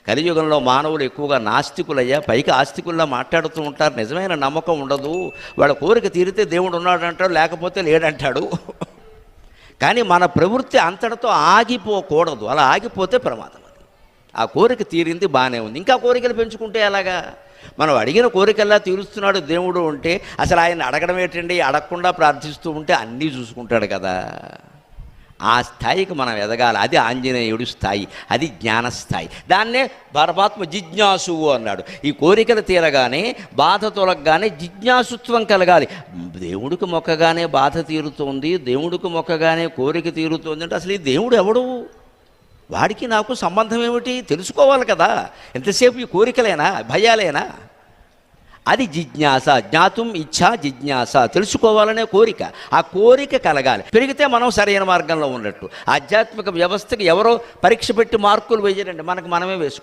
కలియుగంలో మానవులు ఎక్కువగా నాస్తికులయ్యా, పైకి ఆస్తికుల్లా మాట్లాడుతూ ఉంటారు. నిజమైన నమ్మకం ఉండదు. వాళ్ళ కోరిక తీరితే దేవుడు ఉన్నాడు అంటాడు, లేకపోతే లేడంటాడు. కానీ మన ప్రవృత్తి అంతటితో ఆగిపోకూడదు. అలా ఆగిపోతే ప్రమాదం. అది ఆ కోరిక తీరింది, బాగానే ఉంది. ఇంకా కోరికలు పెంచుకుంటే ఎలాగా? మనం అడిగిన కోరికల్లా తీరుస్తున్నాడు దేవుడు అంటే అసలు ఆయన అడగడం ఏంటండి? అడగకుండా ప్రార్థిస్తూ ఉంటే అన్నీ చూసుకుంటాడు కదా. ఆ స్థాయికి మనం ఎదగాలి. అది ఆంజనేయుడి స్థాయి, అది జ్ఞానస్థాయి. దాన్నే పరమాత్మ జిజ్ఞాసువు అన్నాడు. ఈ కోరికలు తీరగానే, బాధ తొలగగానే జిజ్ఞాసుత్వం కలగాలి. దేవుడికి మొక్కగానే బాధ తీరుతోంది, దేవుడికి మొక్కగానే కోరిక తీరుతోంది అంటే అసలు ఈ దేవుడు ఎవడు? వాడికి నాకు సంబంధం ఏమిటి? తెలుసుకోవాలి కదా. ఎంతసేపు ఈ కోరికలేనా, భయాలేనా? అది జిజ్ఞాస. జ్ఞాతుం ఇచ్ఛా జిజ్ఞాస, తెలుసుకోవాలనే కోరిక. ఆ కోరిక కలగాలి. పెరిగితే మనం సరైన మార్గంలో ఉన్నట్టు. ఆధ్యాత్మిక వ్యవస్థకి ఎవరో పరీక్ష పెట్టి మార్కులు వేయరండి, మనకు మనమే వేసుకుంటాం.